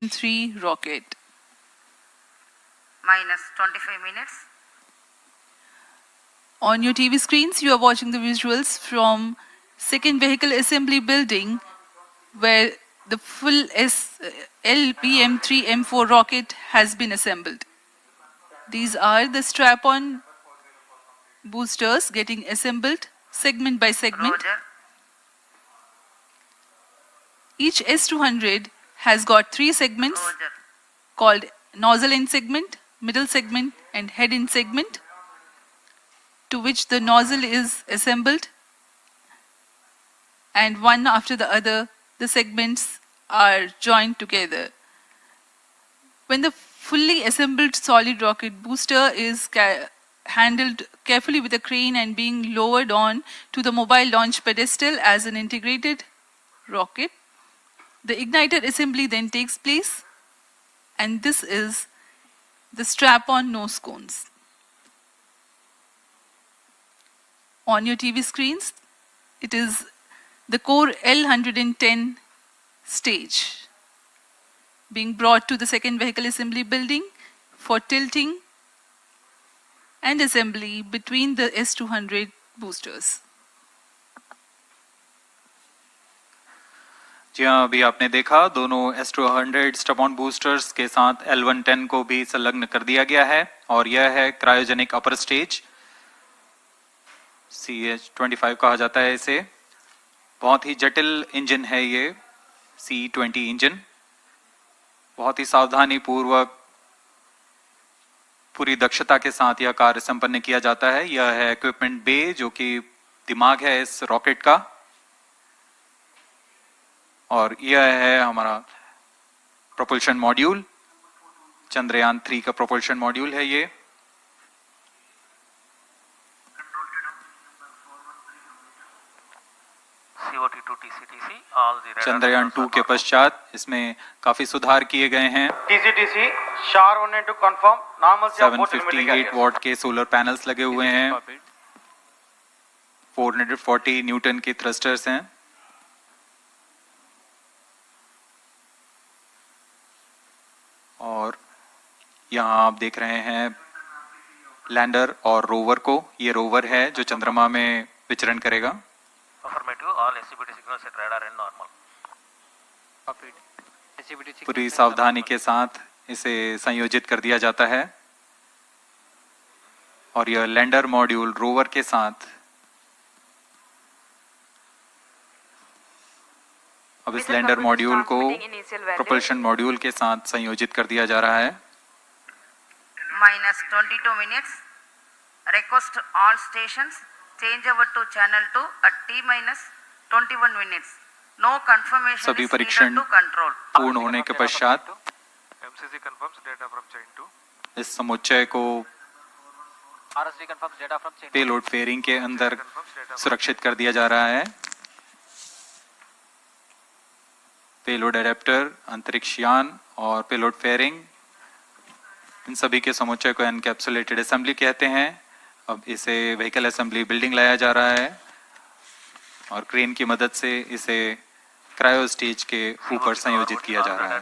3 rocket. Minus 25 minutes. On your TV screens, you are watching the visuals from second vehicle assembly building where the full LBM-3M4 rocket has been assembled. These are the strap-on boosters getting assembled segment by segment. Roger. Each S200 has got 3 segments Roger. called nozzle end segment, middle segment and head end segment, to which the nozzle is assembled, and one after the other the segments are joined together. When the fully assembled solid rocket booster is handled carefully with a crane and being lowered on to the mobile launch pedestal as an integrated rocket, the igniter assembly then takes place, and this is the strap-on nose cones. On your TV screens, it is the core L110 stage being brought to the second vehicle assembly building for tilting and assembly between the S200 boosters. जी हाँ, अभी आपने देखा दोनों S200 stub-on boosters के साथ L110 को भी संलग्न कर दिया गया है और यह है क्रायोजेनिक अपर स्टेज, CH-25 कहा जाता है इसे। बहुत ही जटिल इंजन है ये C-20 इंजन। बहुत ही सावधानी पूर्वक पूरी दक्षता के साथ यह कार्य संपन्न किया जाता है। यह है इक्विपमेंट बे, जो कि दिमाग है इस रॉकेट का, और यह है हमारा प्रोपल्शन मॉड्यूल, चंद्रयान 3 का प्रोपल्शन मॉड्यूल है ये। चंद्रयान 2 के पश्चात इसमें काफी सुधार किए गए हैं। 758 वॉट के सोलर पैनल्स लगे हुए हैं, 440 न्यूटन के थ्रस्टर्स हैं, और यहाँ आप देख रहे हैं लैंडर और रोवर को। ये रोवर है जो चंद्रमा में विचरण करेगा। पूरी सावधानी के साथ इसे संयोजित कर दिया जाता है, और यह लैंडर मॉड्यूल रोवर के साथ अब इस लैंडर मॉड्यूल को प्रोपल्शन मॉड्यूल के साथ संयोजित कर दिया जा रहा है। Minus 22 minutes. Request all stations change over to channel 2 at T-21 minutes. No confirmation सभी is needed परीक्षण to control. पूर्ण होने के पश्चात MCC confirms data from chain 2. इस समुच्चय को RSD confirms data from chain 2. Payload fairing के अंदर सुरक्षित कर दिया जा रहा है। पेलोड एडेप्टर, अंतरिक्ष यान और पेलोड फेयरिंग, इन सभी के समुच्चय को एनकैप्सुलेटेड असेंबली कहते हैं। अब इसे व्हीकल असेंबली बिल्डिंग लाया जा रहा है और क्रेन की मदद से इसे क्रायो स्टेज के ऊपर संयोजित किया जा रहा है।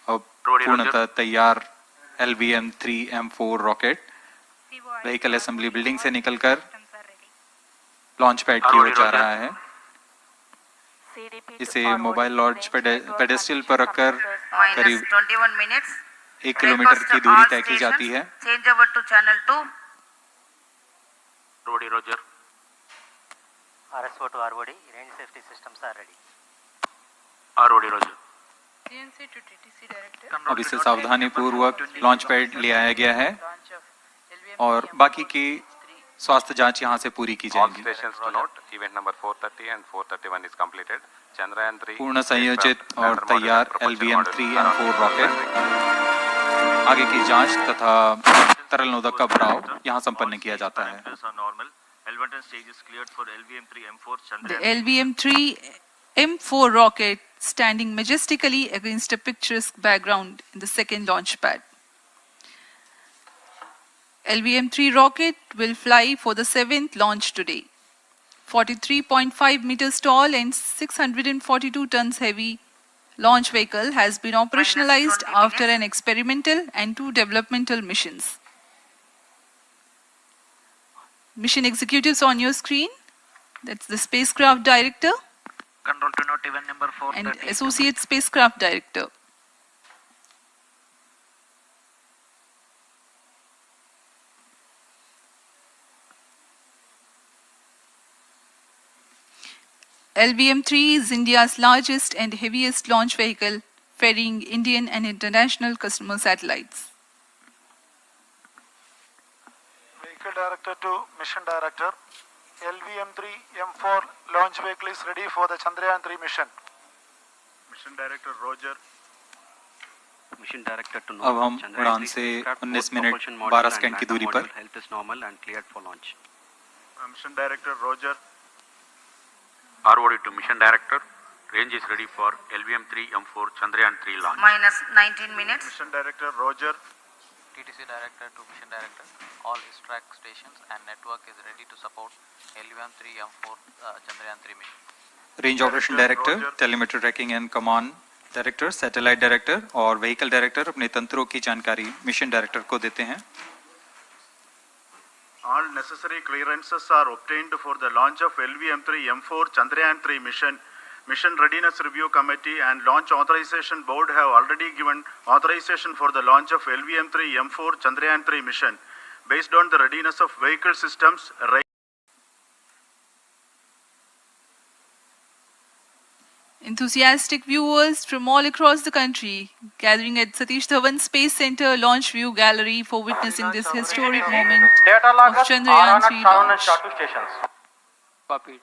अब पूर्णतः तैयार LBM-3M4 rocket vehicle assembly building से निकलकर लॉन्च पैड की ओर जा रहा है। इसे मोबाइल लॉन्च पेडेस्टल पर रखकर करीब 21 minutes. 1 किलोमीटर की दूरी तय की जाती है। Change over to channel 2. Roger. RSO to ROD, range safety systems are ready. ROD Roger. CNC to TTC director. अब इसे सावधानी पूर्वक लॉन्च पैड ले आया गया है और बाकी की स्वास्थ्य जांच यहां से पूरी की All जाएगी। stations to note, event number 430 and 431 is completed. Chandrayaan 3 पूर्ण संयोजित और तैयार LBM-3M4 रॉकेट आगे की जांच तथा तरल नोदक का भराव यहां संपन्न किया जाता है। The LBM-3M4 rocket standing majestically against a picturesque background in the second launch pad. LBM-3 rocket will fly for the 7th launch today. 43.5 meters tall and 642 tons heavy launch vehicle has been operationalized 20 after minutes. an experimental and 2 developmental missions. Mission executives on your screen. That's the spacecraft director Control to note event number and 430. associate spacecraft director. LVM-3 is India's largest and heaviest launch vehicle, ferrying Indian and international customer satellites. Vehicle Director to Mission Director. LVM-3 M4 launch vehicle is ready for the Chandrayaan-3 mission. Mission Director Roger. Mission director to अब हम उड़ान से 19 minute 12 second की दूरी पर health is normal and cleared for launch Mission Director Roger. ROD to mission director. Range is ready for LVM-3 M4 Chandrayaan-3 launch. minus 19 minutes. Mission Director Roger. TTC director to mission director. All track stations and network is ready to support LVM-3 M4 Chandrayaan-3 mission. Range operation director, telemetry tracking and command director, satellite director और vehicle director अपने तंत्रों की जानकारी mission director को देते हैं. All necessary clearances are obtained for the launch of LVM-3 M4 Chandrayaan-3 mission. Mission Readiness Review Committee and Launch Authorization Board have already given authorization for the launch of LVM-3 M4 Chandrayaan-3 mission. Based on the readiness of vehicle systems, Enthusiastic viewers from all across the country gathering at Satish Dhawan Space Center Launch View Gallery for witnessing this historic moment of Chandrayaan-3 launch. Copied.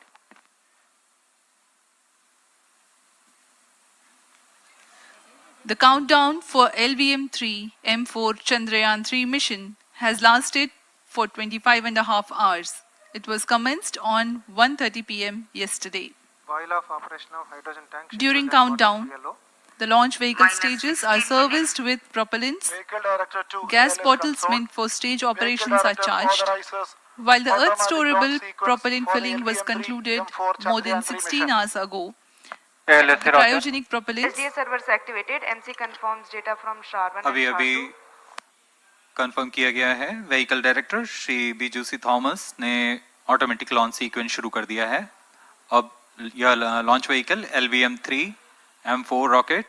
The countdown for LVM-3 M4 Chandrayaan-3 mission has lasted for 25 and a half hours. It was commenced on 1:30 p.m. yesterday. While of operation of hydrogen tank. During countdown, the launch vehicle Minus stages are 15 serviced with propellants. Vehicle Director to Gas ALS bottles control. meant for stage Vehicle operations are Director charged. authorizes While the automatic Earth-storable launch sequence propellant for the filling was LVM-3 concluded M4 more than Chandrayaan-3 16 mission. hours ago, the cryogenic propellants SDA servers activated. MC confirms data from SHAR-1 अभी and अभी SHAR-2. Confirm किया गया है. Vehicle director Shri बीजूसी Thomas ने automatic launch sequence शुरू कर दिया है. अब यह launch vehicle LVM-3 M4 rocket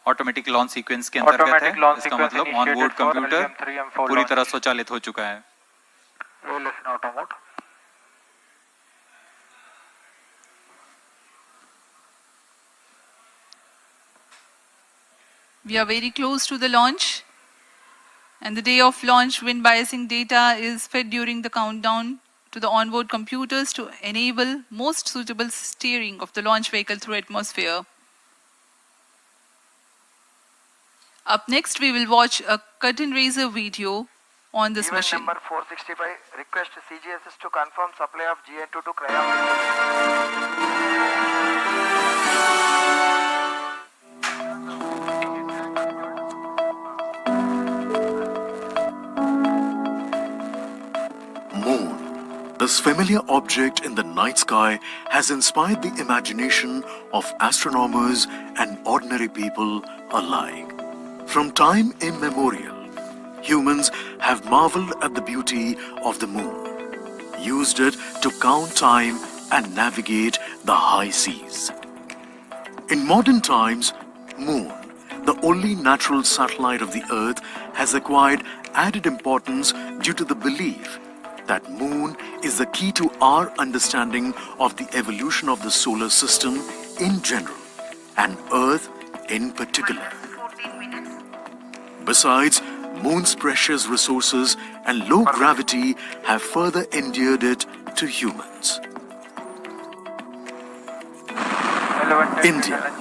automatic launch sequence के अंतर्गत है. इसका मतलब ऑन बोर्ड कंप्यूटर पूरी तरह स्वचालित हो चुका है. we are very close to the launch, and the day of launch wind biasing data is fed during the countdown to the onboard computers to enable most suitable steering of the launch vehicle through atmosphere. Up next, we will watch a curtain raiser video on this Event mission. number 465. Request CGSS to confirm supply of GN2 to cryo. Moon, this familiar object in the night sky, has inspired the imagination of astronomers and ordinary people alike. From time immemorial, humans have marveled at the beauty of the moon, used it to count time and navigate the high seas. In modern times, Moon, the only natural satellite of the Earth, has acquired added importance due to the belief that Moon is the key to our understanding of the evolution of the solar system in general and Earth in particular. Minus 14 minutes. Besides, Moon's precious resources and low gravity have further endeared it to humans. India,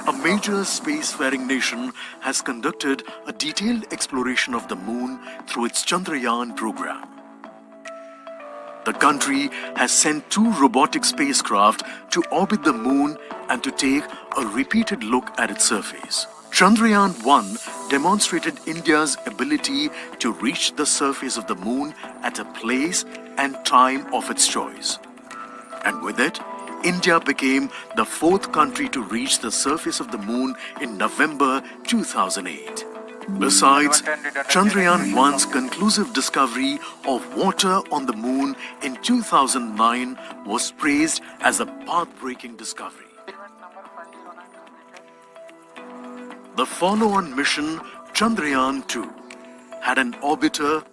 a major spacefaring nation, has conducted a detailed exploration of the Moon through its Chandrayaan program. The country has sent 2 robotic spacecraft to orbit the Moon and to take a repeated look at its surface. Chandrayaan-1 demonstrated India's ability to reach the surface of the Moon at a place and time of its choice. And with it, India became the fourth country to reach the surface of the moon in November 2008. Besides, Chandrayaan-1's conclusive discovery of water on the moon in 2009 was praised as a path-breaking discovery. The follow-on mission, Chandrayaan-2, had an orbiter,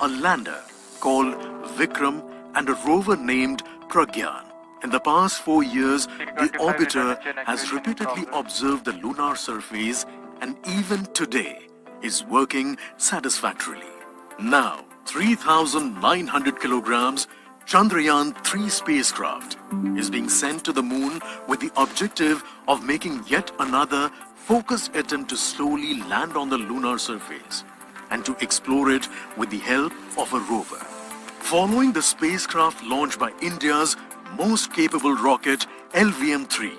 a lander called Vikram, and a rover named Pragyan. In the past 4 years, the orbiter has repeatedly observed the lunar surface and even today is working satisfactorily. Now, 3,900 kilograms Chandrayaan-3 spacecraft is being sent to the moon with the objective of making yet another focused attempt to slowly land on the lunar surface and to explore it with the help of a rover. Following the spacecraft launched by India's most capable rocket, LVM-3,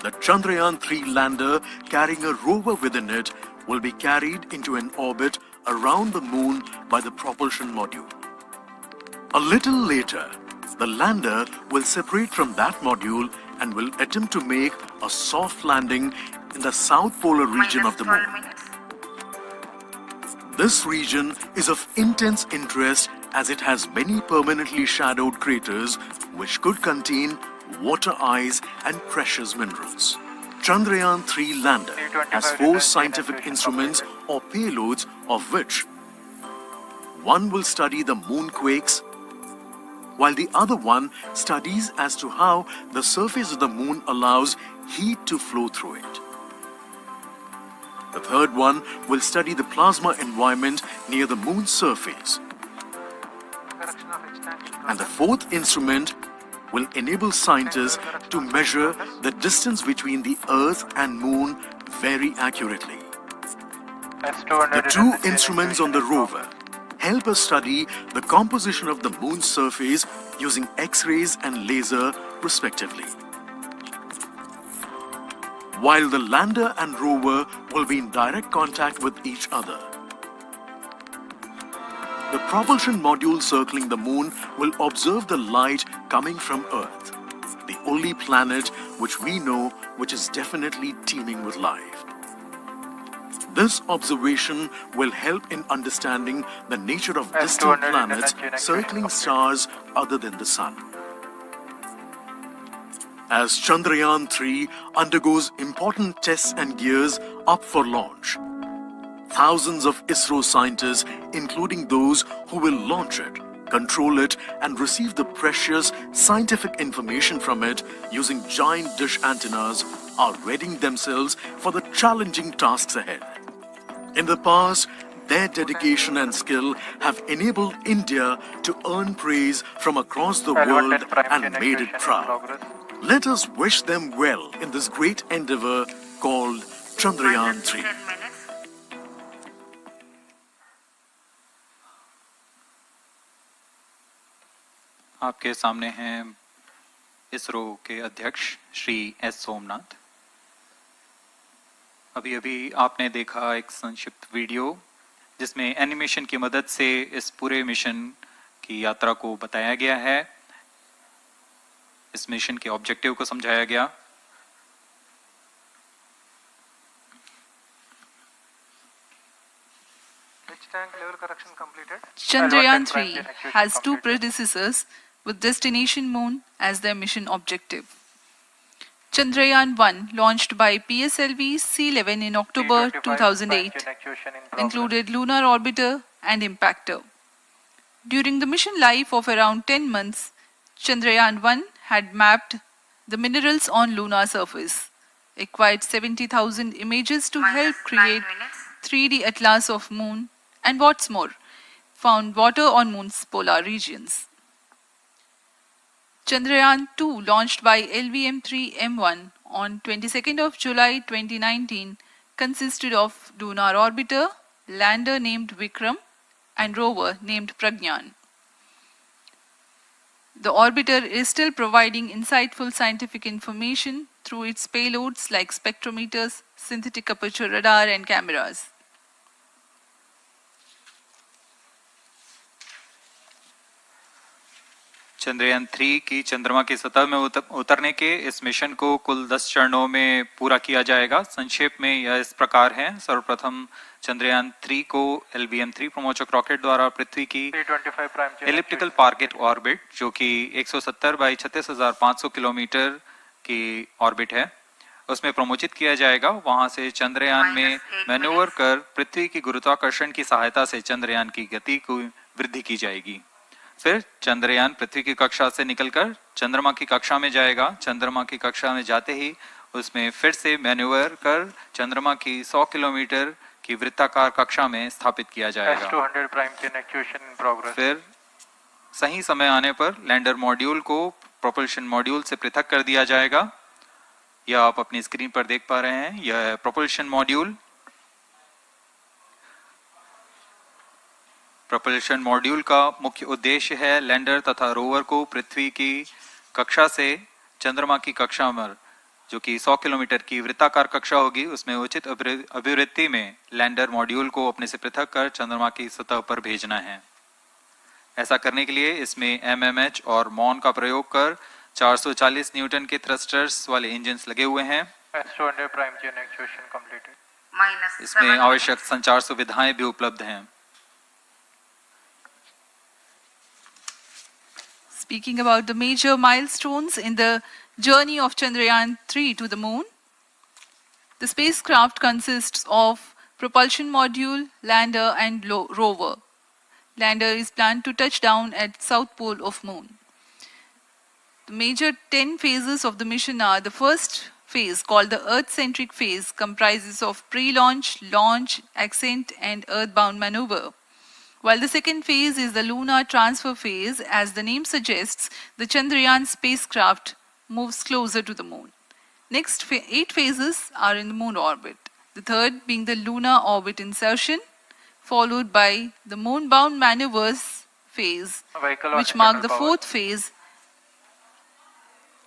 the Chandrayaan-3 lander carrying a rover within it will be carried into an orbit around the moon by the propulsion module. A little later, the lander will separate from that module and will attempt to make a soft landing in the south polar region of the moon. This region is of intense interest as it has many permanently shadowed craters which could contain water ice and precious minerals. Chandrayaan-3 lander has 4 scientific instruments or payloads, of which one will study the moonquakes, while the other one studies as to how the surface of the moon allows heat to flow through it. The third one will study the plasma environment near the moon's surface. And the fourth instrument will enable scientists to measure the distance between the Earth and Moon very accurately. The 2 instruments on the rover help us study the composition of the moon's surface using X-rays and laser respectively. While the lander and rover will be in direct contact with each other. The propulsion module circling the moon will observe the light coming from Earth, the only planet which we know which is definitely teeming with life. This observation will help in understanding the nature of distant planets circling stars other than the Sun. As Chandrayaan-3 undergoes important tests and gears up for launch, thousands of ISRO scientists, including those who will launch it, control it, and receive the precious scientific information from it using giant dish antennas, are readying themselves for the challenging tasks ahead. In the past, their dedication and skill have enabled India to earn praise from across the world and made it proud. Let us wish them well in this great endeavor called Chandrayaan-3. आपके सामने हैं इसरो के अध्यक्ष Shri S Somnath. अभी अभी आपने देखा एक संक्षिप्त वीडियो जिसमें एनिमेशन की मदद से इस पूरे मिशन की यात्रा को बताया गया है, इस मिशन के ऑब्जेक्टिव को समझाया गया। Chandrayaan-3 has 2 predecessors with destination moon as their mission objective. Chandrayaan-1, launched by PSLV C-11 in October 2008, included lunar orbiter and impactor. During the mission life of around 10 months, Chandrayaan-1 had mapped the minerals on lunar surface, acquired 70,000 images to help create 3D atlas of moon, and what's more, found water on moon's polar regions. Chandrayaan-2, launched by LVM-3M1 on 22nd of July 2019, consisted of lunar orbiter, lander named Vikram, and rover named Pragyan. The orbiter is still providing insightful scientific information through its payloads like spectrometers, synthetic aperture radar, and cameras. Chandrayaan 3 की चंद्रमा की सतह में उतरने के इस mission को कुल 10 चरणों में पूरा किया जाएगा। संक्षेप में यह इस प्रकार है। सर्वप्रथम चंद्रयान 3 को LBM-3 प्रमोचक रॉकेट द्वारा पृथ्वी की एलिप्टिकल टारगेट ऑर्बिट, जो कि 170 बाई 36,500 किलोमीटर की ऑर्बिट है, उसमें प्रमोचित किया जाएगा। वहां से चंद्रयान में मैन्यूवर कर पृथ्वी की गुरुत्वाकर्षण की सहायता से चंद्रयान की गति को वृद्धि की जाएगी। फिर चंद्रयान पृथ्वी की कक्षा से निकलकर चंद्रमा की कक्षा में जाएगा। चंद्रमा की कक्षा में जाते ही उसमें फिर से मैन्यूवर कर चंद्रमा की 100 किलोमीटर की वृत्ताकार कक्षा में स्थापित किया जाएगा। फिर सही समय आने पर लैंडर मॉड्यूल को प्रोपल्शन मॉड्यूल से पृथक कर दिया जाएगा। यह आप अपनी स्क्रीन पर देख पा रहे हैं, यह है प्रोपल्शन मॉड्यूल। प्रोपल्शन मॉड्यूल का मुख्य उद्देश्य है लैंडर तथा रोवर को पृथ्वी की कक्षा से चंद्रमा की कक्षा में, जो कि 100 किलोमीटर की वृत्ताकार कक्षा होगी, उसमें उचित अभिवृत्ति में लैंडर मॉड्यूल को अपने से पृथक कर चंद्रमा की सतह पर भेजना है। ऐसा करने के लिए इसमें MMH और मॉन का प्रयोग कर 440 न्यूटन के थ्रस्टर्स वाले इंजन लगे हुए हैं। इसमें आवश्यक संचार सुविधाएं भी उपलब्ध हैं। Speaking about the major milestones in the journey of Chandrayaan 3 to the moon, the spacecraft consists of propulsion module, lander and rover. Lander is planned to touch down at south pole of moon. The major 10 phases of the mission are: the first phase, called the Earth-centric phase, comprises of pre-launch, launch, ascent and earthbound maneuver. While the second phase is the lunar transfer phase, as the name suggests, the Chandrayaan spacecraft moves closer to the moon. Next 8 phases are in the moon orbit. The third being the lunar orbit insertion, followed by the moon-bound maneuvers phase, which mark the fourth phase.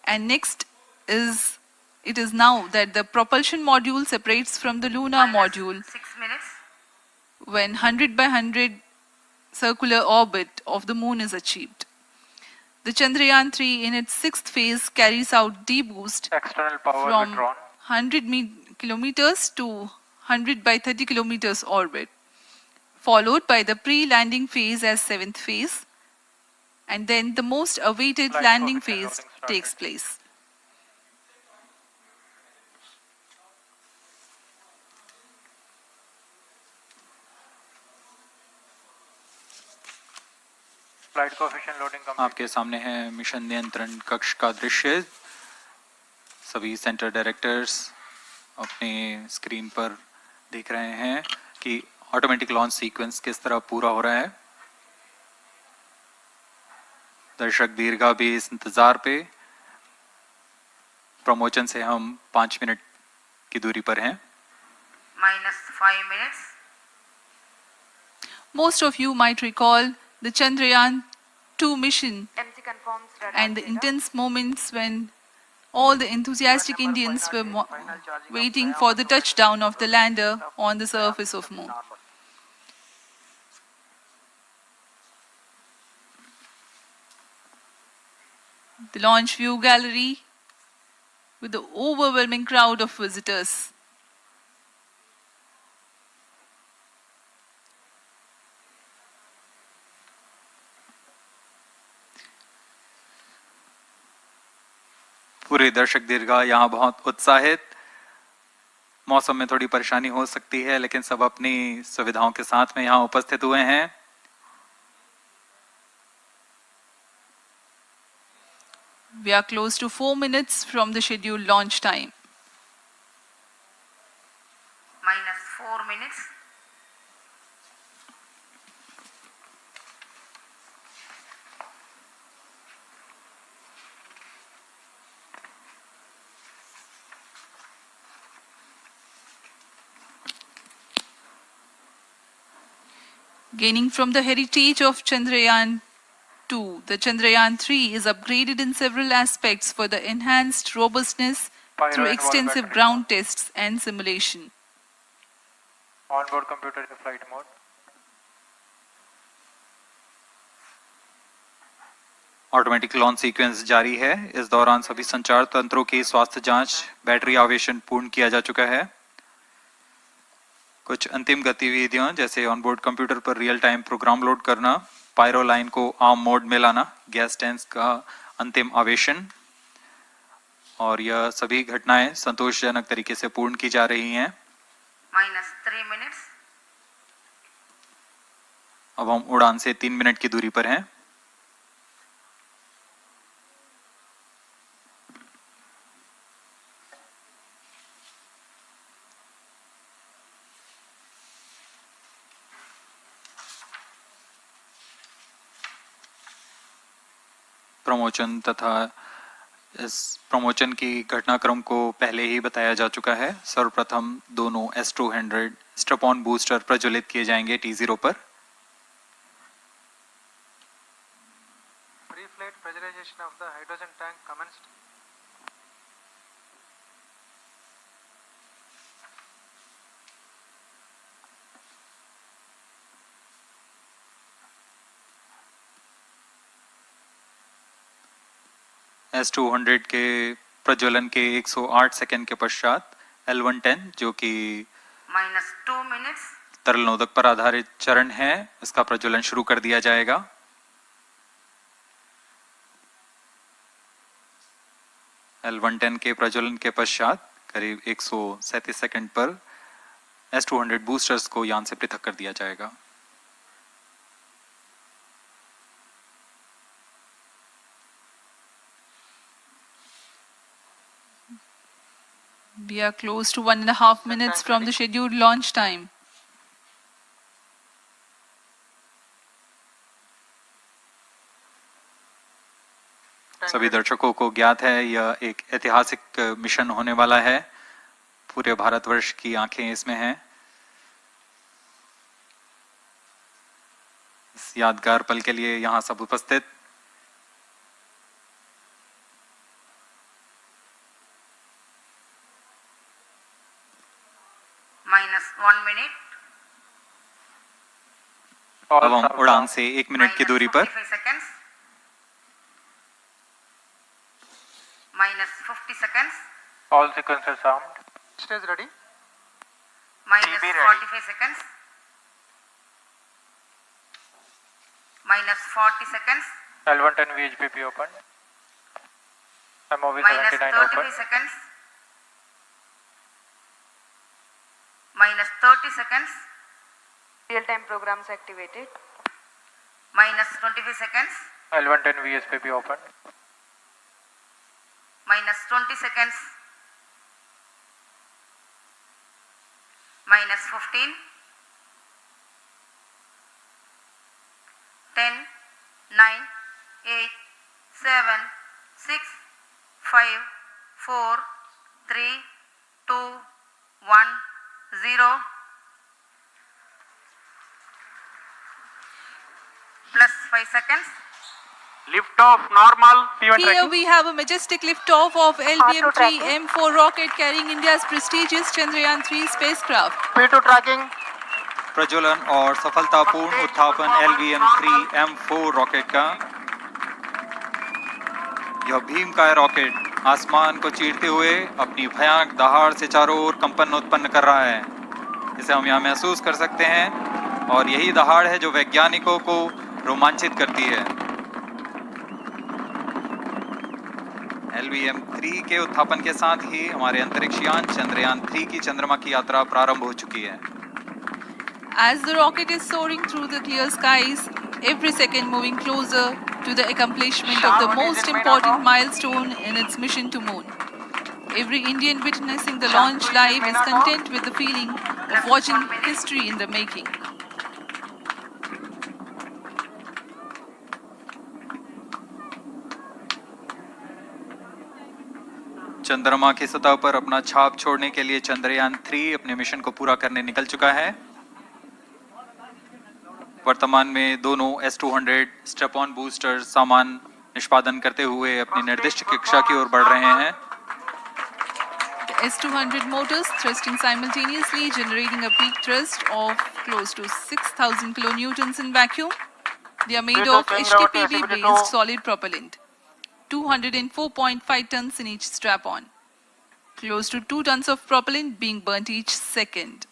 And next it is now that the propulsion module separates from the lunar module 6 minutes. when 100 by 100 circular orbit of the moon is achieved. The Chandrayaan 3 in its 6th phase carries out D-boost from 100 kilometers to 100 by 30 kilometers orbit, followed by the pre-landing phase as 7th phase, and then the most awaited landing phase takes place. आपके सामने है mission नियंत्रण कक्ष का दृश्य। सभी centre directors अपने screen पर देख रहे हैं कि ऑटोमेटिक लॉन्च सीक्वेंस किस तरह पूरा हो रहा है। दर्शक दीर्घा भी इस इंतजार पे। प्रमोशन से हम 5 मिनट की दूरी पर हैं। -5 minutes. Most of you might recall the Chandrayaan 2 mission MC confirms radar and the data. intense moments when all the enthusiastic Indians were waiting for the touchdown of the lander on the surface of moon. The launch view gallery with the overwhelming crowd of visitors. पूरे दर्शक दीर्घा यहाँ बहुत उत्साहित। मौसम में थोड़ी परेशानी हो सकती है, लेकिन सब अपनी सुविधाओं के साथ में यहाँ उपस्थित हुए हैं। We are close to 4 minutes from the scheduled launch time. -4 minutes. Gaining from the heritage of Chandrayaan 2, the Chandrayaan 3 is upgraded in several aspects for the enhanced robustness through extensive ground tests and simulation. Onboard computer in flight mode. Automatic launch sequence जारी है। इस दौरान सभी संचार तंत्रों की स्वास्थ्य जांच, बैटरी आवेशन पूर्ण किया जा चुका है। कुछ अंतिम गतिविधियां जैसे ऑनबोर्ड कंप्यूटर पर रियल टाइम प्रोग्राम लोड करना, पायरो लाइन को आर्म मोड में लाना, गैस टैंक का अंतिम आवेशन, और यह सभी घटनाएं संतोषजनक तरीके से पूर्ण की जा रही हैं। -3 minutes. अब हम उड़ान से 3 मिनट की दूरी पर हैं। प्रमोशन तथा इस प्रमोशन की घटनाक्रम को पहले ही बताया जा चुका है। सर्वप्रथम दोनों S200 स्ट्रैप-ऑन बूस्टर प्रज्वलित किए जाएंगे T0 पर। Pre-flight pressurization of the hydrogen tank commenced. S200 के प्रज्वलन के 108 सेकंड के पश्चात L110 जो कि -2 minutes. तरल नोदक पर आधारित चरण है, इसका प्रज्वलन शुरू कर दिया जाएगा। L110 के प्रज्वलन के पश्चात करीब 137 सेकंड पर S200 बूस्टर्स को यान से पृथक कर दिया जाएगा। We are close to 1.5 minutes from the scheduled launch time. सभी दर्शकों को ज्ञात है यह एक ऐतिहासिक मिशन होने वाला है। पूरे भारतवर्ष की आंखें इसमें हैं। इस यादगार पल के लिए यहां सब उपस्थित -1 minute. अब हम उड़ान से 1 मिनट की दूरी पर -45 seconds. -50 seconds. All sequences armed. Stage ready. -45 seconds. -40 seconds. L110 VHPP opened. MOV 79 -33 open. seconds. -30 seconds. Real-time programs activated. -25 seconds. L110 VSPP opened. -20 seconds. -15. 10, 9, 8, 7, 6, 5, 4, 3, 2, 1, 0. Plus 5 seconds. Lift off normal. Here we have a majestic liftoff of LVM-3 M4 rocket carrying India's prestigious Chandrayaan-3 spacecraft. P2 tracking. प्रज्वलन और सफलतापूर्ण उत्थापन LVM-3 M4 rocket का। यह भीमकाय rocket आसमान को चीरते हुए अपनी भयानक दहाड़ से चारों ओर कंपन उत्पन्न कर रहा है। इसे हम यहाँ महसूस कर सकते हैं और यही दहाड़ है जो वैज्ञानिकों को रोमांचित करती है। LVM-3 के उत्थापन के साथ ही हमारे अंतरिक्ष यान चंद्रयान-3 की चंद्रमा की यात्रा प्रारंभ हो चुकी है। As the rocket is soaring through the clear skies, every second moving closer to the accomplishment of the most important milestone in its mission to moon. Every Indian witnessing the launch live is content with the feeling of watching history in the making. चंद्रमा की सतह पर अपना छाप छोड़ने के लिए चंद्रयान-3 अपने मिशन को पूरा करने निकल चुका है। वर्तमान में दोनों S200 स्ट्रैप-ऑन बूस्टर सामान निष्पादन करते हुए अपनी निर्दिष्ट कक्षा की ओर बढ़ रहे हैं। The S200 motors thrusting simultaneously, generating a peak thrust of close to 6,000 kilonewtons in vacuum. They are made Vehicle of change route to HTPB-based SCBT2. solid propellant, 204.5 tons in each strap-on, close to 2 tons of propellant being burnt each second.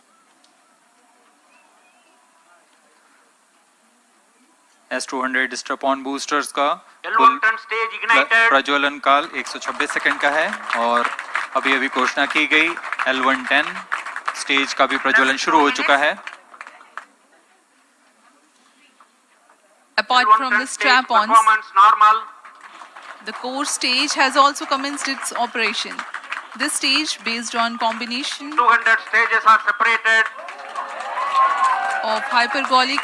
S200 strap-on boosters का L1 कुल turn stage ignited. प्रज्वलन काल 126 second का है और अभी घोषणा की गई L110 स्टेज का भी प्रज्वलन शुरू हो चुका है. Apart L1 from turn the stage strap-ons, performance normal. the core stage has also commenced its operation. This stage, based on combination 200 stages are separated. of hypergolic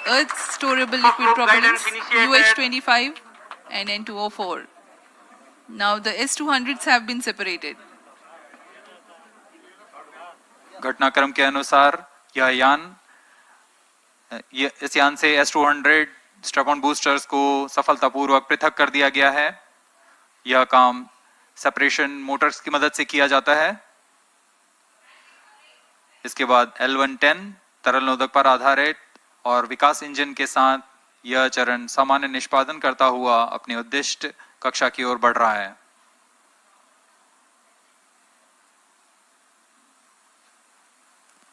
earth storable liquid Group propellants guidance initiated. UH25 and N204. Now the S200s have been separated. घटनाक्रम के अनुसार इस यान से S200 strap-on boosters को सफलतापूर्वक पृथक कर दिया गया है. यह काम सेपरेशन मोटर्स की मदद से किया जाता है. इसके बाद L110 तरल नोदक पर आधारित और विकास इंजन के साथ यह चरण सामान्य निष्पादन करता हुआ अपनी उद्दिष्ट कक्षा की ओर बढ़ रहा है.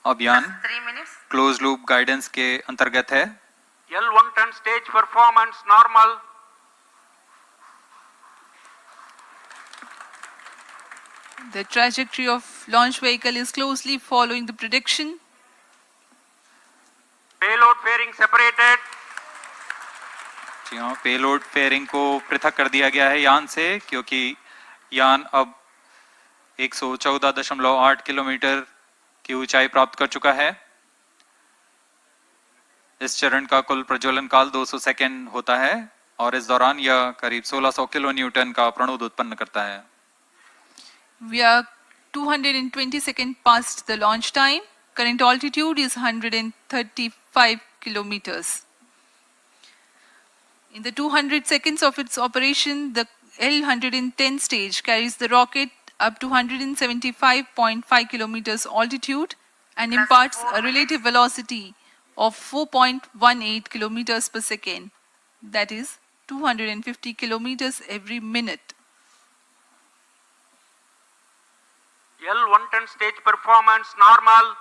अभियान 3 minutes. क्लोज लूप गाइडेंस के अंतर्गत है. L1 turn stage performance normal. The trajectory of launch vehicle is closely following the prediction. Payload fairing separated. जी हाँ, पेलोड फेयरिंग को पृथक कर दिया गया है यान से, क्योंकि यान अब 114.8 किलोमीटर की ऊंचाई प्राप्त कर चुका है. इस चरण का कुल प्रज्वलन काल 200 सेकेंड होता है और इस दौरान यह करीब 1600 किलो न्यूटन का प्रणोद उत्पन्न करता है. We are 220 seconds past the launch time. Current altitude is 135 kilometers. In the 200 seconds of its operation, the L110 stage carries the rocket up to 175.5 kilometers altitude and imparts a relative velocity of 4.18 kilometers per second. That is 250 kilometers every minute. L1 turn stage performance normal.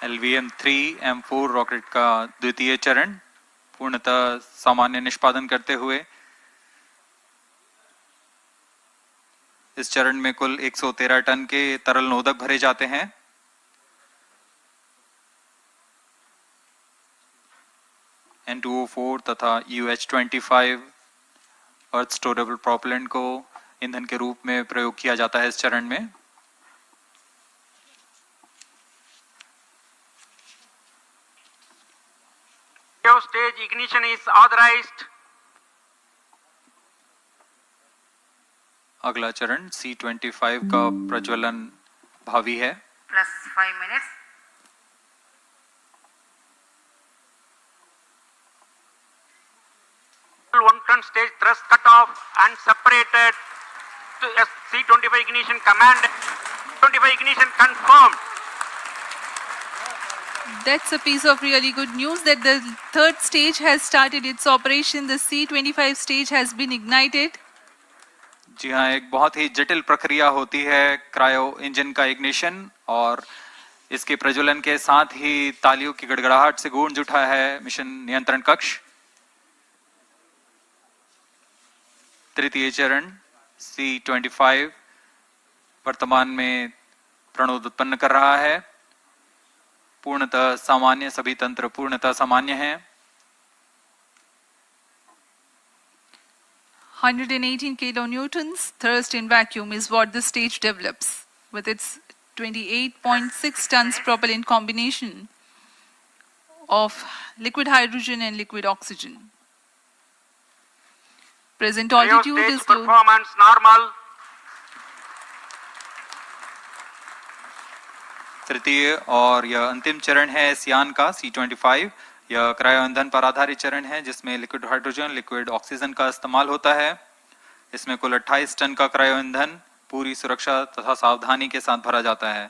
LVM-3 M4 rocket का द्वितीय चरण पूर्णतः सामान्य निष्पादन करते हुए इस चरण में कुल 113 टन के तरल नोदक भरे जाते हैं. N204 तथा UH25 अर्थ स्टोरेबल प्रोपेलेंट को ईंधन के रूप में प्रयोग किया जाता है इस चरण में. Stage ignition is authorized. अगला चरण C25 का प्रज्वलन भावी है. Plus 5 minutes. L1 turn stage thrust cut off and separated to C25 ignition command. 25 ignition confirmed. That's a piece of really good news that the third stage has started its operation. The C25 stage has been ignited. जी हाँ, एक बहुत ही जटिल प्रक्रिया होती है cryo engine का ignition और इसके प्रज्वलन के साथ ही तालियों की गड़गड़ाहट से गूंज उठा है मिशन नियंत्रण कक्ष. तृतीय चरण C25 वर्तमान में प्रणोद उत्पन्न कर रहा है. पूर्णतः सामान्य, सभी तंत्र पूर्णतः सामान्य हैं. 118 kilonewtons thrust in vacuum is what the stage develops with its 28.6 tons propellant combination of liquid hydrogen and liquid oxygen. Present altitude Stage is performance normal. तृतीय और यह अंतिम चरण है इस यान का C25. यह क्रायो ईंधन पर आधारित चरण है जिसमें लिक्विड हाइड्रोजन, लिक्विड ऑक्सीजन का इस्तेमाल होता है. इसमें कुल 28 टन का क्रायो ईंधन पूरी सुरक्षा तथा सावधानी के साथ भरा जाता है.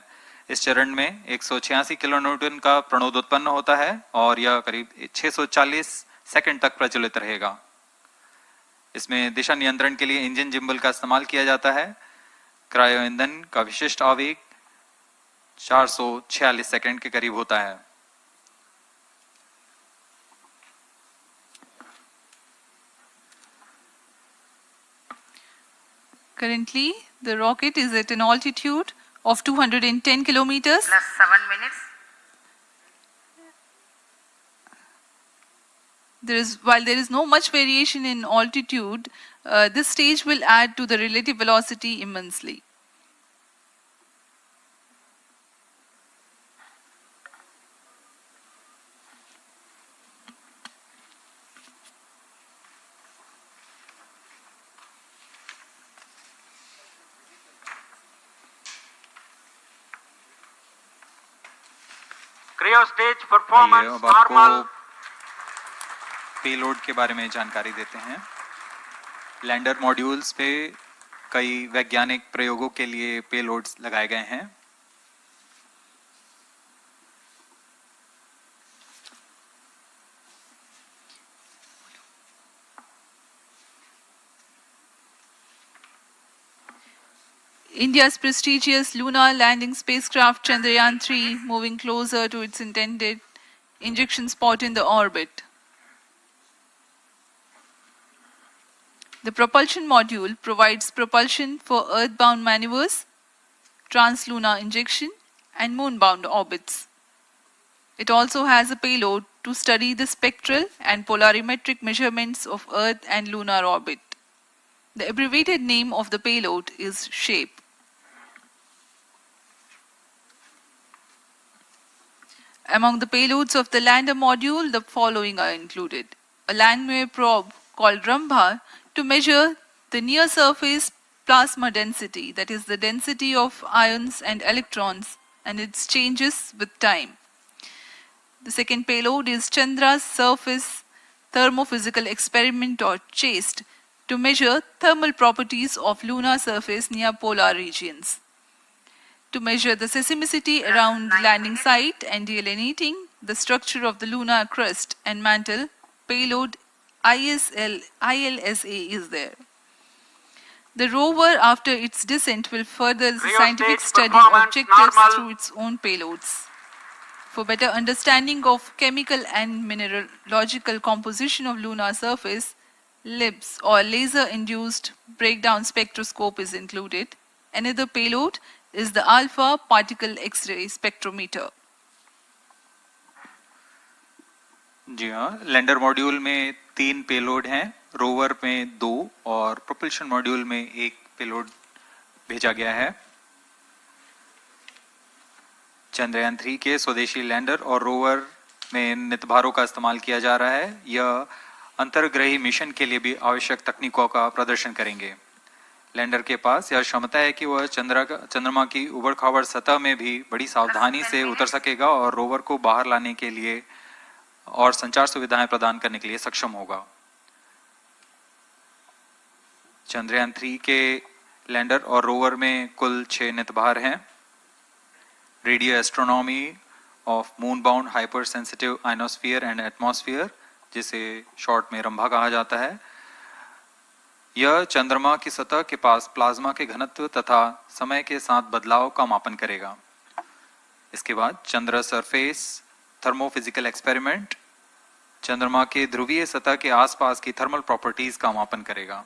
इस चरण में 186 किलोन्यूटन का प्रणोद उत्पन्न होता है और यह करीब 640 सेकंड तक प्रज्वलित रहेगा। इसमें दिशा नियंत्रण के लिए इंजन जिम्बल का इस्तेमाल किया जाता है। क्रायो ईंधन का विशिष्ट आवेग 446 सेकंड के करीब होता है। Currently, the rocket is at an altitude of 210 kilometers. Plus 7 minutes. While there is no much variation in altitude, this stage will add to the relative velocity immensely. Cryo stage performance आइए अब आपको normal. Payload के बारे में जानकारी देते हैं। Lander modules पे कई वैज्ञानिक प्रयोगों के लिए पेलोड्स लगाए गए हैं। India's prestigious lunar landing spacecraft Chandrayaan-3 moving closer to its intended injection spot in the orbit. The propulsion module provides propulsion for earthbound maneuvers, translunar injection, and moonbound orbits. It also has a payload to study the spectral and polarimetric measurements of Earth and lunar orbit. The abbreviated name of the payload is SHAPE. Among the payloads of the lander module, the following are included. A landwehr probe called Rambha to measure the near-surface plasma density, that is the density of ions and electrons, and its changes with time. The second payload is Chandra's Surface Thermophysical Experiment or CHASTE to measure thermal properties of lunar surface near polar regions. To measure the seismicity around the landing site and delineating the structure of the lunar crust and mantle, payload ILSA is there. The rover, after its descent, will further the scientific study objectives through its own payloads. For better understanding of chemical and mineralogical composition of lunar surface, LIBS or laser-induced breakdown spectroscope is included. Another payload is the alpha particle X-ray spectrometer. जी हाँ, lander module में 3 payload हैं, rover में 2 और propulsion module में 1 payload भेजा गया है। चंद्रयान 3 के स्वदेशी लैंडर और रोवर में नितभारों का इस्तेमाल किया जा रहा है। यह अंतर्ग्रही मिशन के लिए भी आवश्यक तकनीकों का प्रदर्शन करेंगे। लैंडर के पास यह क्षमता है कि वह चंद्रमा की उबड़-खाबड़ सतह में भी बड़ी सावधानी से उतर सकेगा और रोवर को बाहर लाने के लिए और संचार सुविधाएं प्रदान करने के लिए सक्षम होगा। चंद्रयान 3 के लैंडर और रोवर में कुल 6 नितभार हैं। Radio astronomy of moon bound hyper sensitive ionosphere and atmosphere, जिसे शॉर्ट में रंभा कहा जाता है, यह चंद्रमा की सतह के पास प्लाज्मा के घनत्व तथा समय के साथ बदलाव का मापन करेगा। इसके बाद चंद्र सरफेस थर्मोफिजिकल एक्सपेरिमेंट चंद्रमा के ध्रुवीय सतह के आसपास की थर्मल प्रॉपर्टीज का मापन करेगा।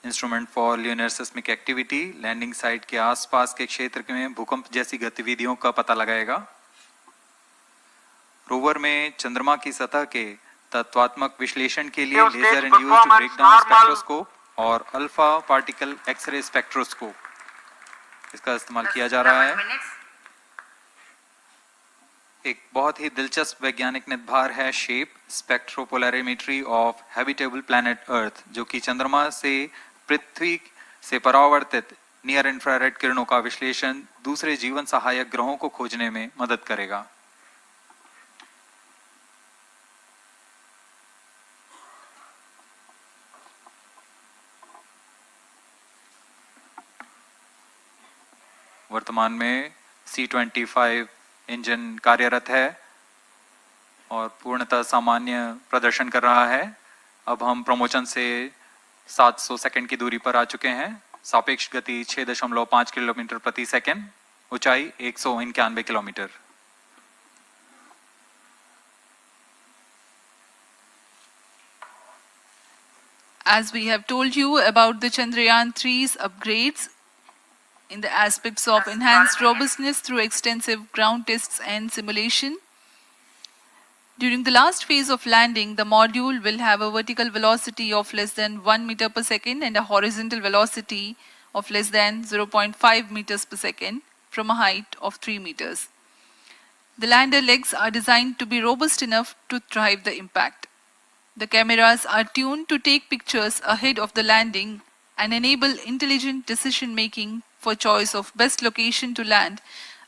Instrument for lunar seismic activity landing site के आसपास के क्षेत्र में भूकंप जैसी गतिविधियों का पता लगाएगा। रोवर में चंद्रमा की सतह के तत्वात्मक विश्लेषण के लिए लेजर इंड्यूस्ड ब्रेकडाउन स्पेक्ट्रोस्कोप और अल्फा पार्टिकल एक्सरे स्पेक्ट्रोस्कोप इसका इस्तेमाल किया जा रहा है। एक बहुत ही दिलचस्प वैज्ञानिक नितभार है shape स्पेक्ट्रोपोलैरिमेट्री of habitable planet earth, जो कि चंद्रमा से पृथ्वी से परावर्तित नियर इंफ्रारेड किरणों का विश्लेषण दूसरे जीवन सहायक ग्रहों को खोजने में मदद करेगा। वर्तमान में C-25 इंजन कार्यरत है और पूर्णतः सामान्य प्रदर्शन कर रहा है। अब हम प्रमोशन से 700 सेकंड की दूरी पर आ चुके हैं। सापेक्ष गति 6.5 किलोमीटर प्रति सेकंड, ऊंचाई 191 kilometre. As we have told you about the Chandrayaan-3's upgrades in the aspects of enhanced robustness through extensive ground tests and simulation, during the last phase of landing, the module will have a vertical velocity of less than 1 meter per second and a horizontal velocity of less than 0.5 meters per second from a height of 3 meters. The lander legs are designed to be robust enough to thrive the impact. The cameras are tuned to take pictures ahead of the landing and enable intelligent decision making for choice of best location to land,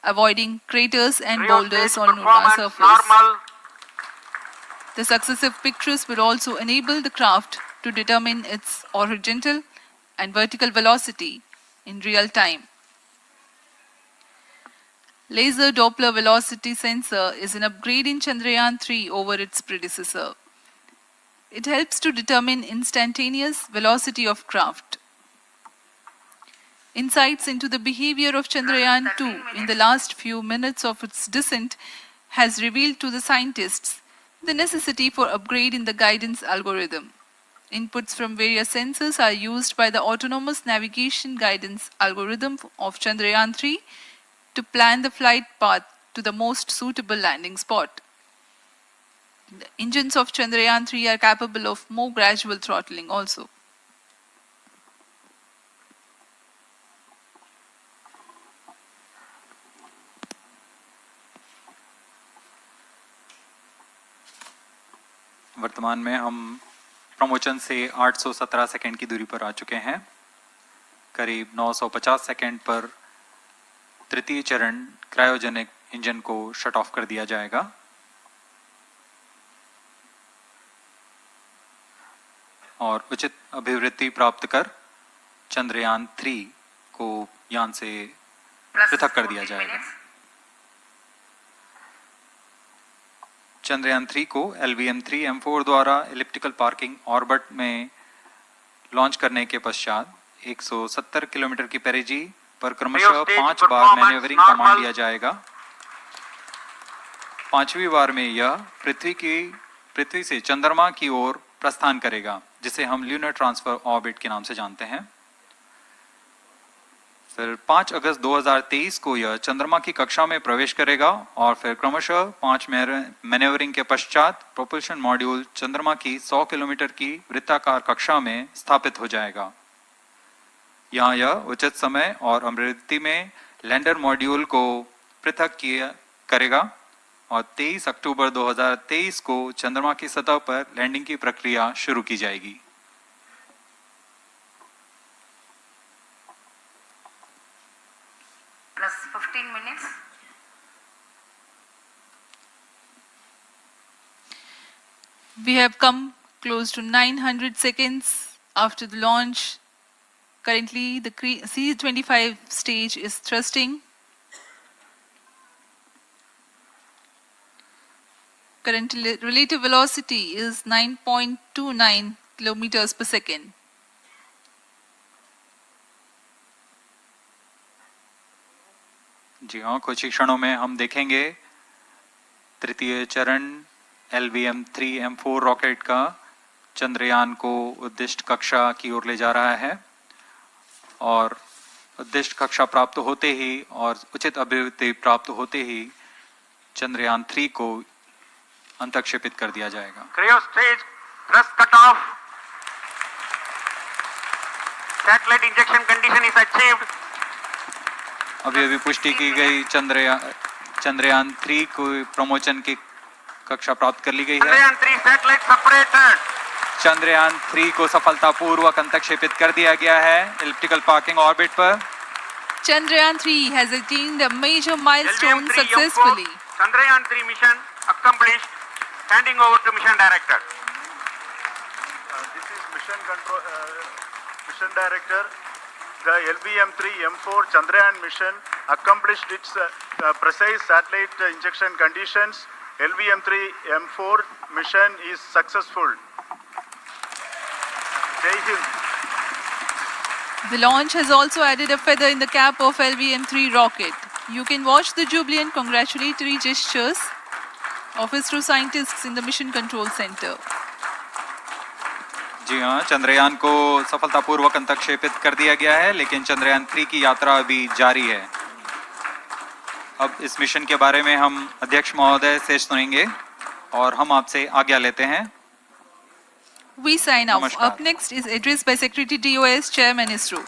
avoiding craters and boulders on lunar surface. Normal. The successive pictures will also enable the craft to determine its horizontal and vertical velocity in real time. Laser Doppler velocity sensor is an upgrade in Chandrayaan-3 over its predecessor. It helps to determine instantaneous velocity of craft. Insights into the behavior of Chandrayaan-2 in the last few minutes of its descent has revealed to the scientists the necessity for upgrade in the guidance algorithm. Inputs from various sensors are used by the autonomous navigation guidance algorithm of Chandrayaan-3 to plan the flight path to the most suitable landing spot. The engines of Chandrayaan-3 are capable of more gradual throttling also. वर्तमान में हम promotion से 817 second की दूरी पर आ चुके हैं। करीब 950 सेकंड पर तृतीय चरण क्रायोजेनिक इंजन को शट ऑफ कर दिया जाएगा। और उचित अभिवृद्धि प्राप्त कर चंद्रयान-3 को यान से पृथक कर दिया जाएगा। चंद्रयान-3 को LVM-3M4 द्वारा एलिप्टिकल पार्किंग ऑर्बिट में लॉन्च करने के पश्चात 170 किलोमीटर की पेरिजी पर क्रमशः 5 बार मैन्यूवरिंग कमांड दिया जाएगा। 5वीं बार में यह पृथ्वी से चंद्रमा की ओर प्रस्थान करेगा, जिसे हम ल्यूनर ट्रांसफर ऑर्बिट के नाम से जानते हैं। फिर 5 अगस्त 2023 को यह चंद्रमा की कक्षा में प्रवेश करेगा और फिर क्रमशः 5 मैन्यूवरिंग के पश्चात प्रोपल्शन मॉड्यूल चंद्रमा की 100 किलोमीटर की वृत्ताकार कक्षा में स्थापित हो जाएगा। यहाँ यह उचित समय और अभिवृद्धि में लैंडर मॉड्यूल को पृथक करेगा और 23 अक्टूबर 2023 को चंद्रमा की सतह पर लैंडिंग की प्रक्रिया शुरू की जाएगी। Plus 15 minutes. We have come close to 900 seconds after the launch. Currently, the C-25 stage is thrusting. Current relative velocity is 9.29 kilometers per second. जी हाँ, कुछ ही क्षणों में हम देखेंगे तृतीय चरण LVM-3M4 रॉकेट का चंद्रयान को उद्दिष्ट कक्षा की ओर ले जा रहा है और उद्दिष्ट कक्षा प्राप्त होते ही और उचित अभिवृद्धि प्राप्त होते ही चंद्रयान-3 को अंतक्षेपित कर दिया जाएगा। Cryo stage thrust cut off. Satellite injection condition is achieved. अभी पुष्टि की गई चंद्रयान-3 को प्रमोशन की कक्षा प्राप्त कर ली गई है। Chandrayaan-3 satellite separated. चंद्रयान-3 को सफलतापूर्वक अंतक्षेपित कर दिया गया है एलिप्टिकल पार्किंग ऑर्बिट पर। Chandrayaan-3 has attained a major milestone successfully. Chandrayaan-3 mission accomplished. Handing over to mission director. This is mission director. The LVM-3M4 Chandrayaan mission accomplished its precise satellite injection conditions. LVM-3 M4 mission is successful. Jai Hind. The launch has also added a feather in the cap of LVM-3 rocket. You can watch the jubilant congratulatory gestures of ISRO scientists in the Mission Control Center. जी हाँ, चंद्रयान को सफलतापूर्वक अंतक्षेपित कर दिया गया है, लेकिन चंद्रयान 3 की यात्रा अभी जारी है। अब इस मिशन के बारे में हम अध्यक्ष महोदय से सुनेंगे और हम आपसे आज्ञा लेते हैं। We sign off. Up next is address by Secretary DOS, Chairman ISRO.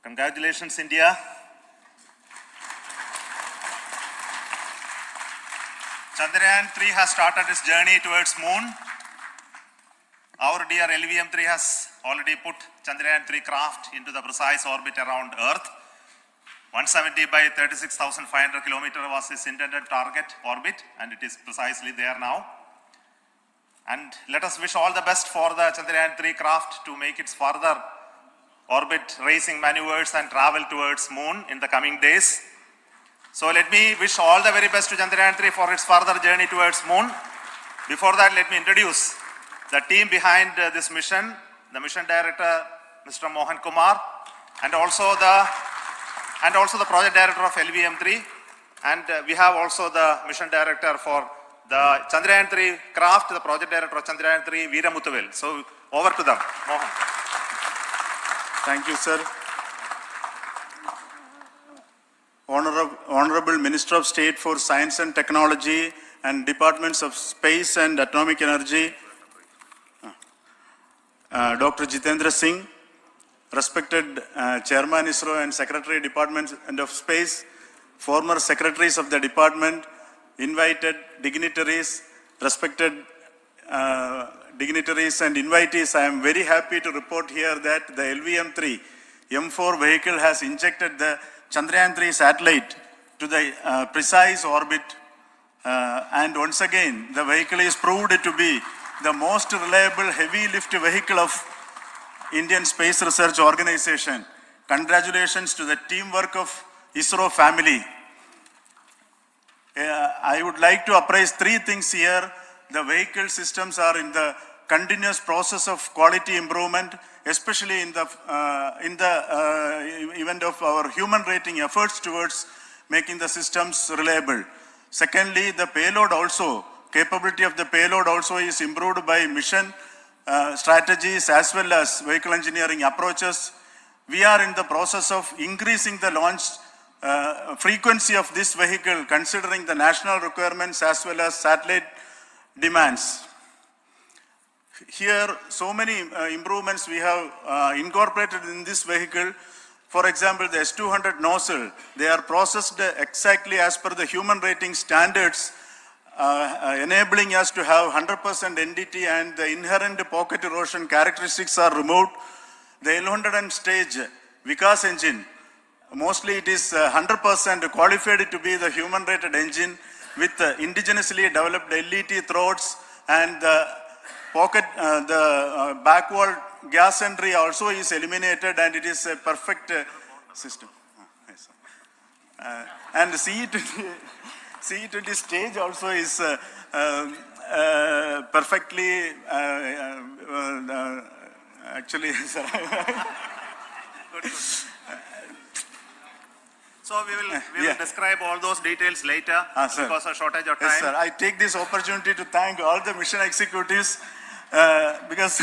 Congratulations, India. Chandrayaan 3 has started its journey towards moon. Our dear LVM-3 has already put Chandrayaan 3 craft into the precise orbit around Earth. 170 by 36,500 kilometers was its intended target orbit, and it is precisely there now. And let us wish all the best for the Chandrayaan 3 craft to make its further orbit racing maneuvers and travel towards moon in the coming days. So let me wish all the very best to Chandrayaan 3 for its further journey towards moon. Before that, let me introduce the team behind this mission, the mission director, Mr. Mohan Kumar, and also the project director of LVM-3, and we have also the mission director for the Chandrayaan 3 craft, the project director of Chandrayaan 3, Veera Muthuvel. So over to them, Mohan. Thank you, sir. Honorable Minister of State for Science and Technology and Departments of Space and Atomic Energy, Dr. Jitendra Singh, respected Chairman ISRO and Secretary Department of Space, former secretaries of the department, invited dignitaries, respected dignitaries and invitees, I am very happy to report here that the LVM-3 M4 vehicle has injected the Chandrayaan 3 satellite to the precise orbit, and once again the vehicle is proved to be the most reliable heavy lift vehicle of Indian Space Research Organization. Congratulations to the teamwork of ISRO family. I would like to appraise three things here. The vehicle systems are in the continuous process of quality improvement, especially in the event of our human rating efforts towards making the systems reliable. Secondly, the payload also, capability of the payload also is improved by mission strategies as well as vehicle engineering approaches. We are in the process of increasing the launch frequency of this vehicle considering the national requirements as well as satellite demands. Here, so many improvements we have incorporated in this vehicle. For example, the S200 nozzle, they are processed exactly as per the human rating standards, enabling us to have 100% NDT, and the inherent pocket erosion characteristics are removed. The L100 stage Vikas engine, mostly it is 100% qualified to be the human rated engine with indigenously developed LET throats, and the pocket, the back wall gas entry also is eliminated, and it is a perfect system. And CE20 stage also is perfectly, actually, sir. So we will describe all those details later because of shortage of time. Yes, sir. I take this opportunity to thank all the mission executives because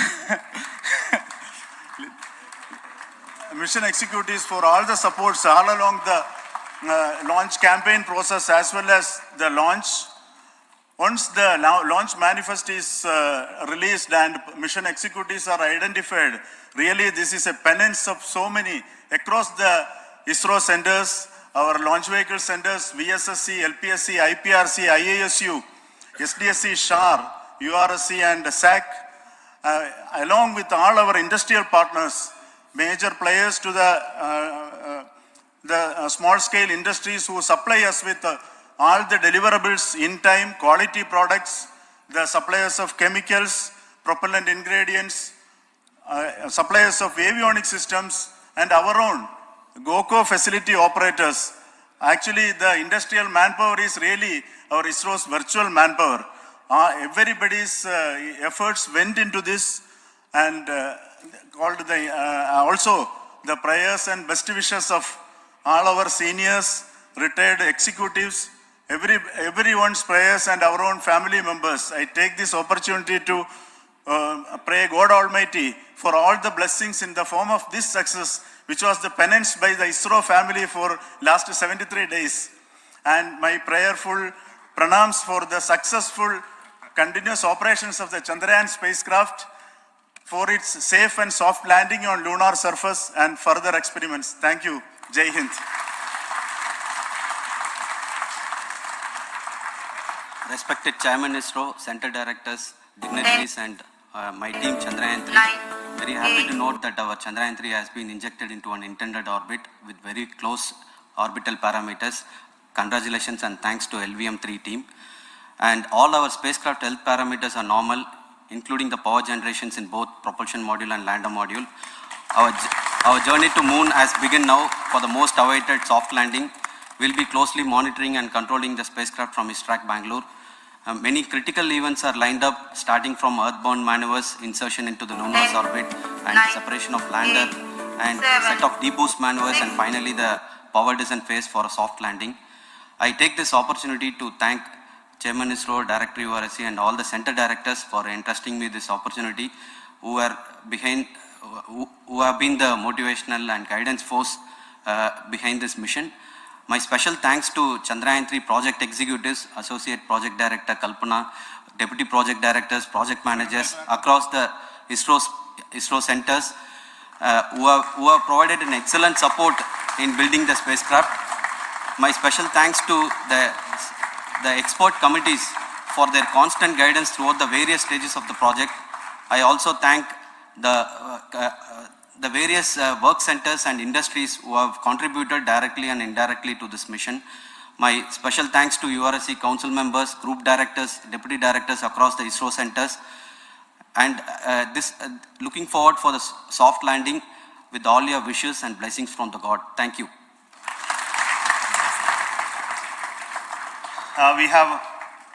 mission executives for all the supports all along the launch campaign process as well as the launch. Once the launch manifest is released and mission executives are identified, really this is a penance of so many across the ISRO centers, our launch vehicle centers, VSSC, LPSC, IPRC, IASU, SDSC, SHAR, URSC and SAC, along with all our industrial partners, major players to the small scale industries who supply us with all the deliverables in time, quality products, the suppliers of chemicals, propellant ingredients, suppliers of avionics systems, and our own GOCO facility operators. Actually, the industrial manpower is really our ISRO's virtual manpower. Everybody's efforts went into this, and also the prayers and best wishes of all our seniors, retired executives, everyone's prayers and our own family members. I take this opportunity to pray God Almighty for all the blessings in the form of this success, which was the penance by the ISRO family for last 73 days. And my prayerful pranams for the successful continuous operations of the Chandrayaan spacecraft, for its safe and soft landing on lunar surface and further experiments. Thank you. Jai Hind. Respected Chairman ISRO, Center Directors, dignitaries and my team Chandrayaan 3. Very happy to note that our Chandrayaan 3 has been injected into an intended orbit with very close orbital parameters. Congratulations and thanks to LVM3 team. And all our spacecraft health parameters are normal, including the power generations in both propulsion module and lander module. Our journey to moon has begun now for the most awaited soft landing. We'll be closely monitoring and controlling the spacecraft from ISTRAC Bangalore. Many critical events are lined up, starting from earthbound maneuvers, insertion into the lunar orbit, and separation of lander, and set of deboost maneuvers, and finally the power descent phase for a soft landing. I take this opportunity to thank Chairman ISRO, Director URSC, and all the center directors for entrusting me this opportunity, who have been the motivational and guidance force behind this mission. My special thanks to Chandrayaan 3 project executives, Associate Project Director Kalpana, Deputy Project Directors, Project Managers across the ISRO centers who have provided an excellent support in building the spacecraft. My special thanks to the expert committees for their constant guidance throughout the various stages of the project. I also thank the various work centers and industries who have contributed directly and indirectly to this mission. My special thanks to URSC council members, group directors, deputy directors across the ISRO centers, and looking forward for the soft landing with all your wishes and blessings from the God. Thank you. We have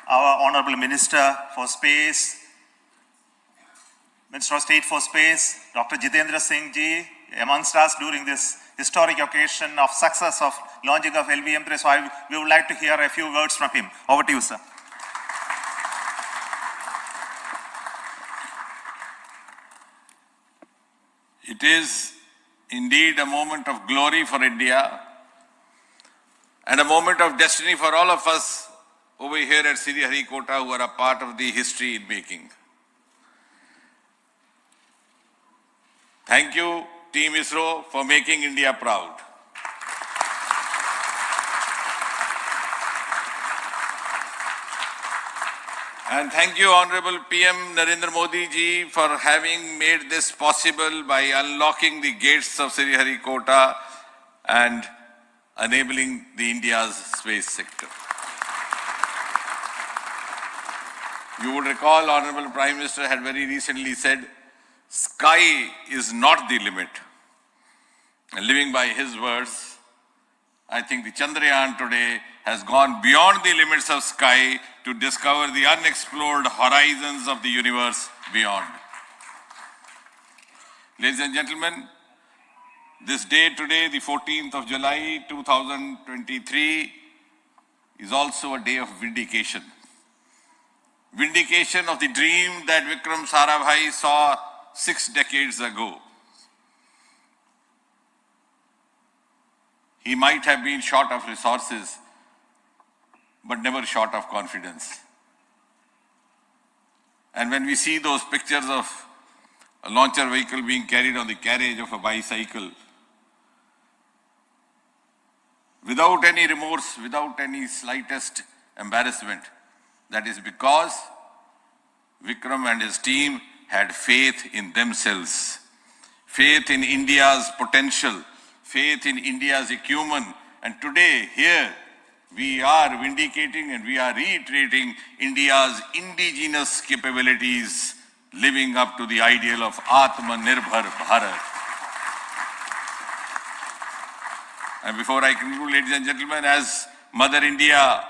our Honorable Minister for Space, Minister of State for Space, Dr. Jitendra Singh ji, amongst us during this historic occasion of success of launching of LVM3. So we would like to hear a few words from him. Over to you, sir. It is indeed a moment of glory for India and a moment of destiny for all of us over here at Sriharikota who are a part of the history in making. Thank you, Team ISRO, for making India proud. And thank you, Honorable PM Narendra Modi ji, for having made this possible by unlocking the gates of Sriharikota and enabling the India's space sector. You would recall, Honorable Prime Minister had very recently said, sky is not the limit. And living by his words, I think the Chandrayaan today has gone beyond the limits of sky to discover the unexplored horizons of the universe beyond. Ladies and gentlemen, this day today, the 14th of July 2023, is also a day of vindication. Vindication of the dream that Vikram Sarabhai saw 6 decades ago. He might have been short of resources, but never short of confidence. And when we see those pictures of a launcher vehicle being carried on the carriage of a bicycle, without any remorse, without any slightest embarrassment, that is because Vikram and his team had faith in themselves, faith in India's potential, faith in India's acumen. And today, here, we are vindicating and we are reiterating India's indigenous capabilities, living up to the ideal of Atmanirbhar Bharat. And before I conclude, ladies and gentlemen, as Mother India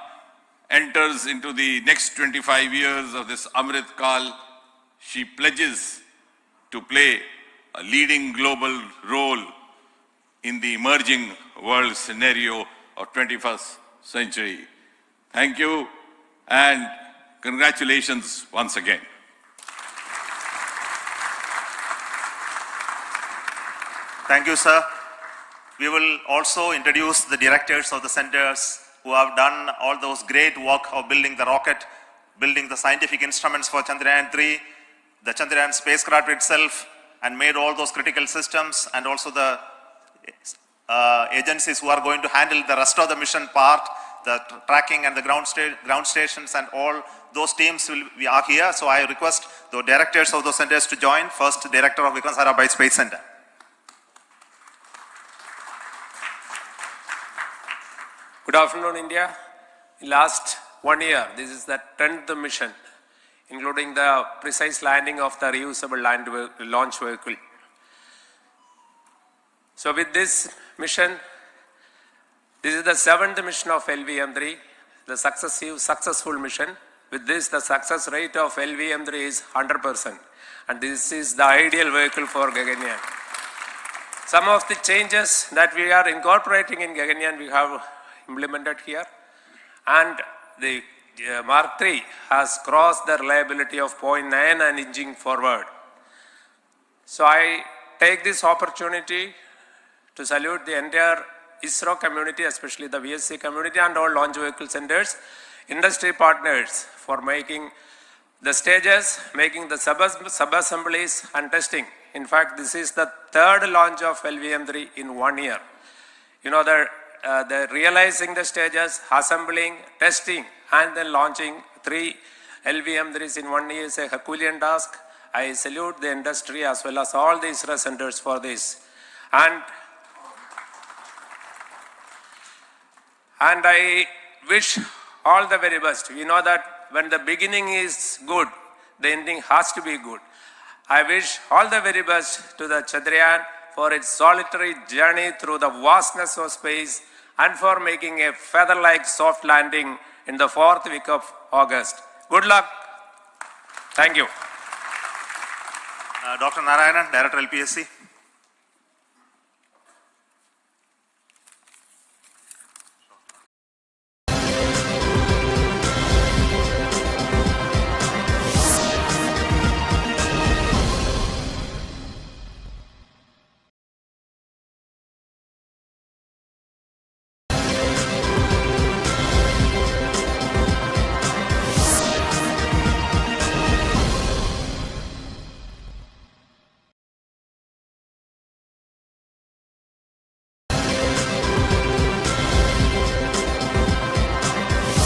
enters into the next 25 years of this Amrit Kal, she pledges to play a leading global role in the emerging world scenario of 21st century. Thank you and congratulations once again. Thank you, sir. We will also introduce the directors of the centers who have done all those great work of building the rocket, building the scientific instruments for Chandrayaan-3, the Chandrayaan spacecraft itself, and made all those critical systems, and also the agencies who are going to handle the rest of the mission part, the tracking and the ground stations, and all those teams are here. So I request the directors of those centers to join. First, Director of Vikram Sarabhai Space Center. Good afternoon, India. In last 1 year, this is the 10th mission, including the precise landing of the reusable launch vehicle. So with this mission, this is the 7th mission of LVM-3, the successful mission. With this, the success rate of LVM-3 is 100%. And this is the ideal vehicle for Gaganyaan. Some of the changes that we are incorporating in Gaganyaan, we have implemented here. And the Mark III has crossed the reliability of 0.9 and inching forward. So I take this opportunity to salute the entire ISRO community, especially the VSC community and all launch vehicle centers, industry partners for making the stages, making the sub-assemblies and testing. In fact, this is the 3rd launch of LVM-3 in 1 year. You know, the realizing the stages, assembling, testing, and then launching 3 LVM-3s in 1 year is a Herculean task. I salute the industry as well as all the ISRO centers for this. And I wish all the very best. We know that when the beginning is good, the ending has to be good. I wish all the very best to the Chandrayaan for its solitary journey through the vastness of space and for making a feather-like soft landing in the 4th week of August. Good luck. Thank you. Dr. Narayanan, Director LPSC.